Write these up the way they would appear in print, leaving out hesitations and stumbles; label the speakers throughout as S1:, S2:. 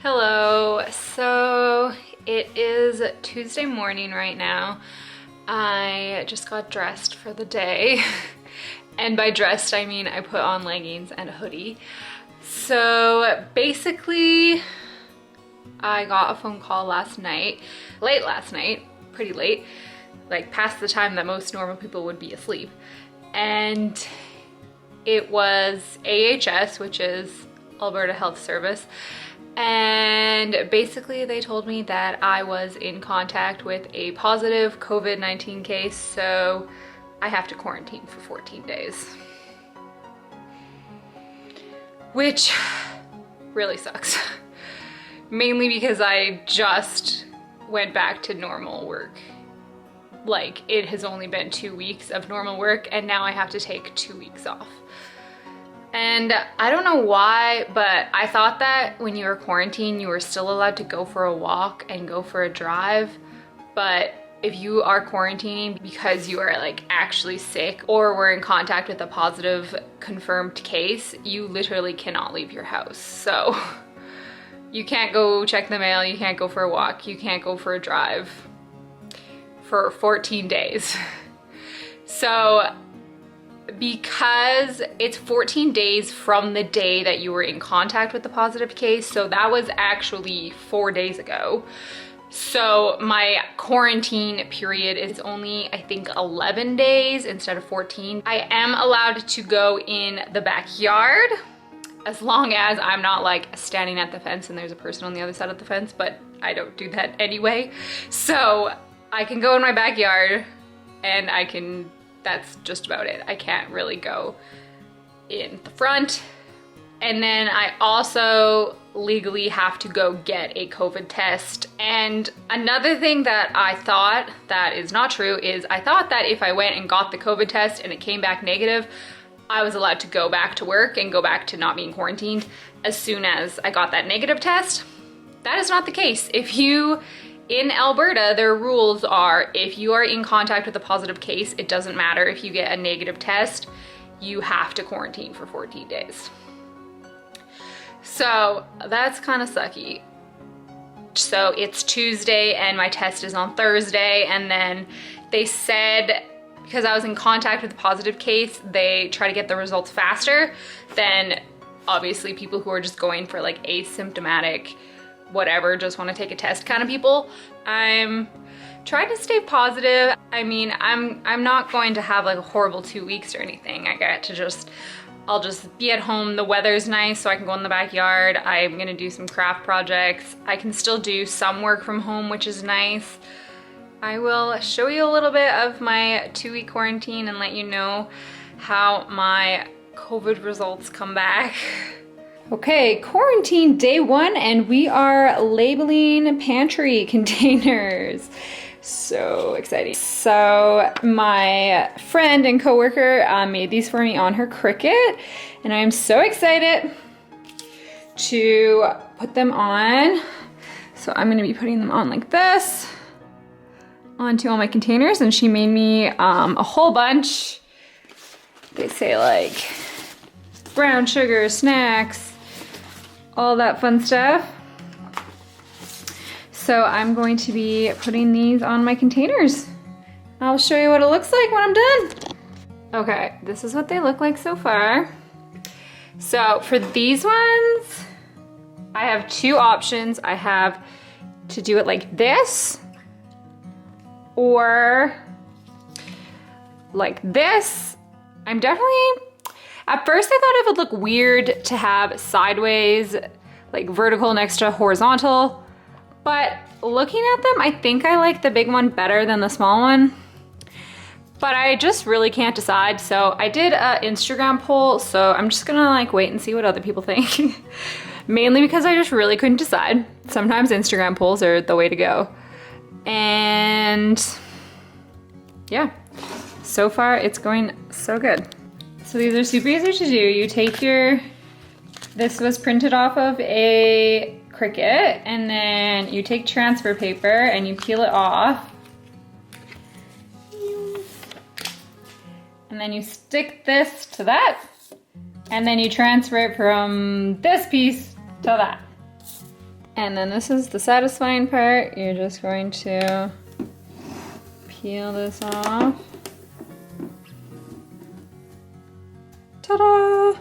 S1: Hello, so it is Tuesday morning right now. I just got dressed for the day. And by dressed, I mean I put on leggings and a hoodie. So basically, I got a phone call last night, late last night, pretty late, like past the time that most normal people would be asleep. And it was AHS, which is Alberta Health Service. And basically they told me that I was in contact with a positive COVID-19 case, so I have to quarantine for 14 days. Which really sucks. Mainly because I just went back to normal work. Like, it has only been 2 weeks of normal work and now I have to take 2 weeks off. And I don't know why, but I thought that when you were quarantined, you were still allowed to go for a walk and go for a drive. But if you are quarantining because you are like actually sick or were in contact with a positive confirmed case, you literally cannot leave your house. So you can't go check the mail, you can't go for a walk, you can't go for a drive for 14 days. So because it's 14 days from the day that you were in contact with the positive case, so that was actually 4 days ago. So my quarantine period is only, I think, 11 days instead of 14. I am allowed to go in the backyard as long as I'm not like standing at the fence and there's a person on the other side of the fence, but I don't do that anyway. So I can go in my backyard and that's just about it. I can't really go in the front. And then I also legally have to go get a COVID test. And another thing that I thought that is not true is I thought that if I went and got the COVID test and it came back negative, I was allowed to go back to work and go back to not being quarantined as soon as I got that negative test. That is not the case. In Alberta, their rules are if you are in contact with a positive case, it doesn't matter if you get a negative test, you have to quarantine for 14 days. So that's kind of sucky. So it's Tuesday and my test is on Thursday, and then they said because I was in contact with a positive case, they try to get the results faster than obviously people who are just going for like asymptomatic whatever, just want to take a test kind of people. I'm trying to stay positive. I mean, I'm not going to have like a horrible 2 weeks or anything. I'll just be at home. The weather's nice, so I can go in the backyard. I'm gonna do some craft projects. I can still do some work from home, which is nice. I will show you a little bit of my 2-week quarantine and let you know how my COVID results come back. Okay, quarantine day 1, and we are labeling pantry containers. So exciting. So my friend and coworker made these for me on her Cricut, and I'm so excited to put them on. So I'm gonna be putting them on like this onto all my containers, and she made me a whole bunch. They say like brown sugar, snacks, all that fun stuff. So I'm going to be putting these on my containers. I'll show you what it looks like when I'm done. Okay, this is what they look like so far. So for these ones, I have 2 options. I have to do it like this or like this. At first I thought it would look weird to have sideways, like vertical next to horizontal, but looking at them, I think I like the big one better than the small one. But I just really can't decide. So I did an Instagram poll, so I'm just gonna like wait and see what other people think. Mainly because I just really couldn't decide. Sometimes Instagram polls are the way to go. And yeah, so far it's going so good. So these are super easy to do. You take this was printed off of a Cricut, and then you take transfer paper and you peel it off. And then you stick this to that, and then you transfer it from this piece to that. And then this is the satisfying part. You're just going to peel this off. Ta-da!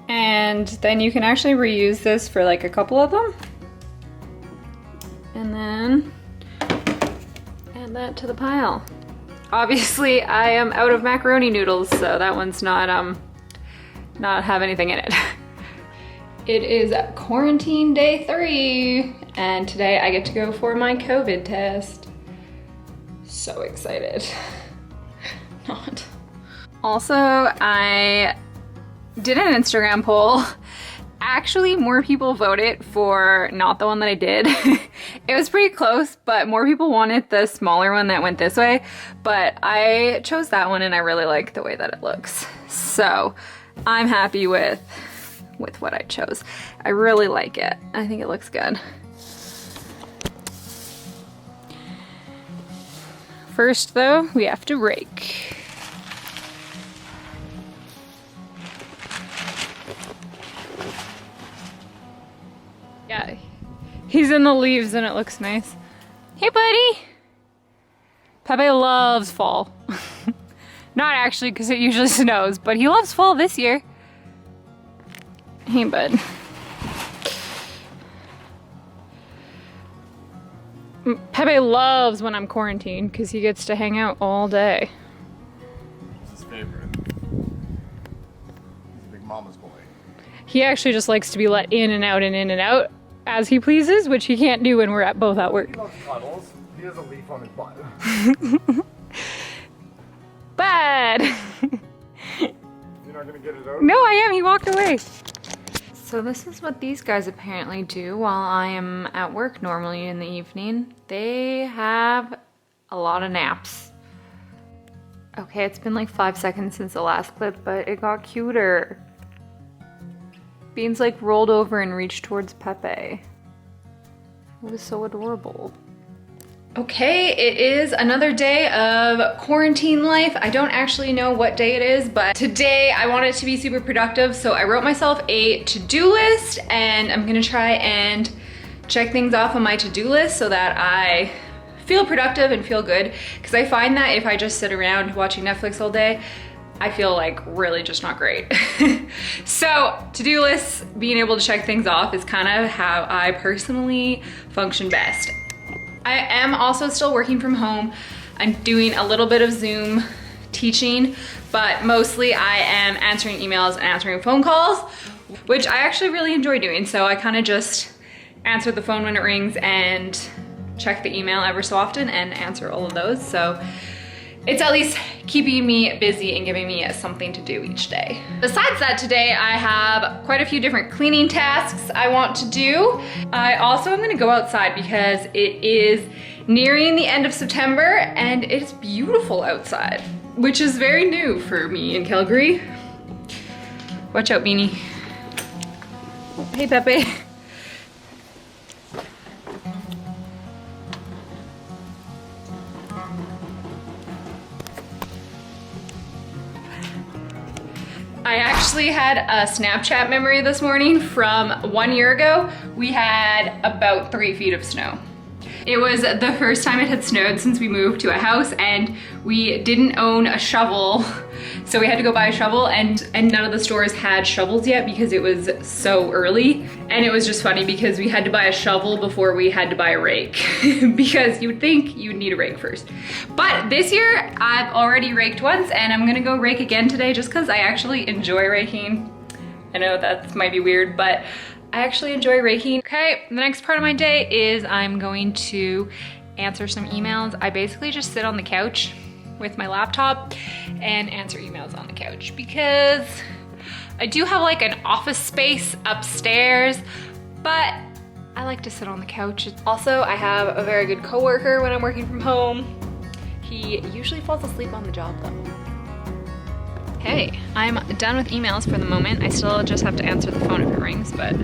S1: And then you can actually reuse this for like a couple of them. And then add that to the pile. Obviously, I am out of macaroni noodles, so that one's not have anything in it. It is quarantine day 3, and today I get to go for my COVID test. So excited. Not. Also, I did an Instagram poll. Actually, more people voted for not the one that I did. It was pretty close, but more people wanted the smaller one that went this way. But I chose that one and I really like the way that it looks. So I'm happy with what I chose. I really like it. I think it looks good. First though, we have to rake. Yeah, he's in the leaves and it looks nice. Hey buddy! Pepe loves fall. Not actually, because it usually snows, but he loves fall this year. Hey bud. Pepe loves when I'm quarantined because he gets to hang out all day.
S2: It's his favorite. He's a big mama's boy.
S1: He actually just likes to be let in and out as he pleases, which he can't do when we're both at work.
S2: He loves cuddles. He has a leaf on his butt.
S1: Bad!
S2: You're not gonna get it out?
S1: No, I am. He walked away. So this is what these guys apparently do while I am at work normally in the evening. They have a lot of naps. Okay, it's been like 5 seconds since the last clip, but it got cuter. Beans like rolled over and reached towards Pepe. It was so adorable. Okay, it is another day of quarantine life. I don't actually know what day it is, but today I wanted to be super productive, so I wrote myself a to-do list, and I'm gonna try and check things off on my to-do list so that I feel productive and feel good, because I find that if I just sit around watching Netflix all day, I feel like really just not great. So to-do lists, being able to check things off is kind of how I personally function best. I am also still working from home. I'm doing a little bit of Zoom teaching, but mostly I am answering emails and answering phone calls, which I actually really enjoy doing. So I kind of just answer the phone when it rings and check the email ever so often and answer all of those. So it's at least keeping me busy and giving me something to do each day. Besides that, today I have quite a few different cleaning tasks I want to do. I also am gonna go outside because it is nearing the end of September and it's beautiful outside, which is very new for me in Calgary. Watch out, Beanie. Hey, Pepe. I actually had a Snapchat memory this morning from 1 year ago. We had about 3 feet of snow. It was the first time it had snowed since we moved to a house, and we didn't own a shovel. So we had to go buy a shovel, and none of the stores had shovels yet because it was so early. And it was just funny because we had to buy a shovel before we had to buy a rake because you would think you would need a rake first. But this year I've already raked once, and I'm gonna go rake again today just because I actually enjoy raking. I know that might be weird, but I actually enjoy raking. Okay, the next part of my day is I'm going to answer some emails. I basically just sit on the couch with my laptop and answer emails on the couch because I do have like an office space upstairs, but I like to sit on the couch. Also, I have a very good coworker when I'm working from home. He usually falls asleep on the job though. Okay, I'm done with emails for the moment. I still just have to answer the phone if it rings, but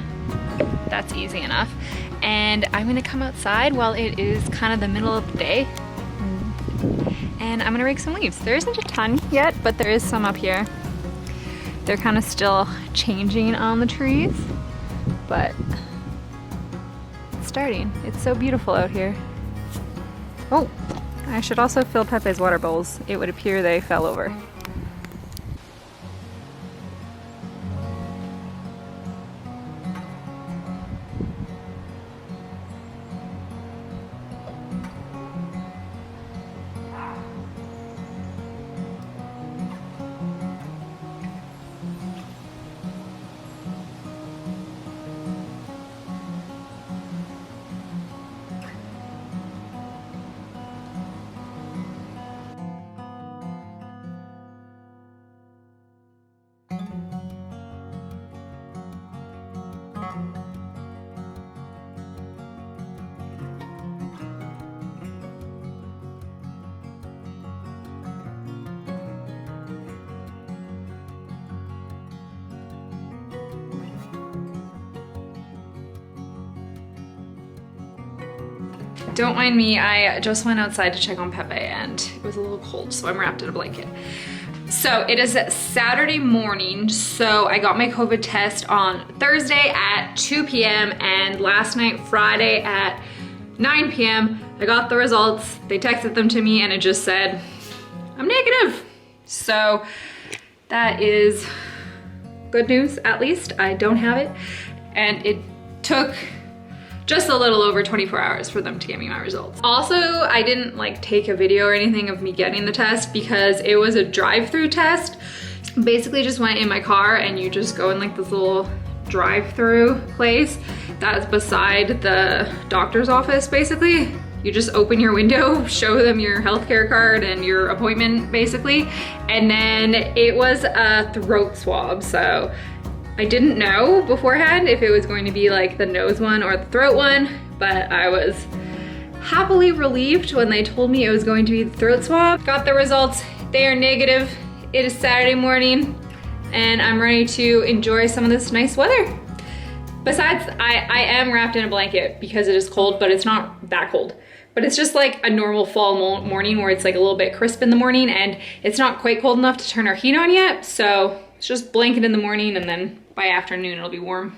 S1: that's easy enough. And I'm gonna come outside while it is kind of the middle of the day. And I'm gonna rake some leaves. There isn't a ton yet, but there is some up here. They're kind of still changing on the trees, but starting. It's so beautiful out here. Oh, I should also fill Pepe's water bowls. It would appear they fell over. Don't mind me, I just went outside to check on Pepe and it was a little cold, so I'm wrapped in a blanket. So it is Saturday morning, so I got my COVID test on Thursday at 2 p.m. and last night, Friday at 9 p.m. I got the results, they texted them to me and it just said, I'm negative. So that is good news, at least. I don't have it. And it took just a little over 24 hours for them to get me my results. Also, I didn't like take a video or anything of me getting the test because it was a drive-through test. Basically just went in my car and you just go in like this little drive-through place that's beside the doctor's office basically. You just open your window, show them your healthcare card and your appointment basically. And then it was a throat swab. So I didn't know beforehand if it was going to be like the nose one or the throat one, but I was happily relieved when they told me it was going to be the throat swab. Got the results, they are negative. It is Saturday morning and I'm ready to enjoy some of this nice weather. Besides, I am wrapped in a blanket because it is cold, but it's not that cold. But it's just like a normal fall morning where it's like a little bit crisp in the morning and it's not quite cold enough to turn our heat on yet. So it's just blanket in the morning and then by afternoon it'll be warm.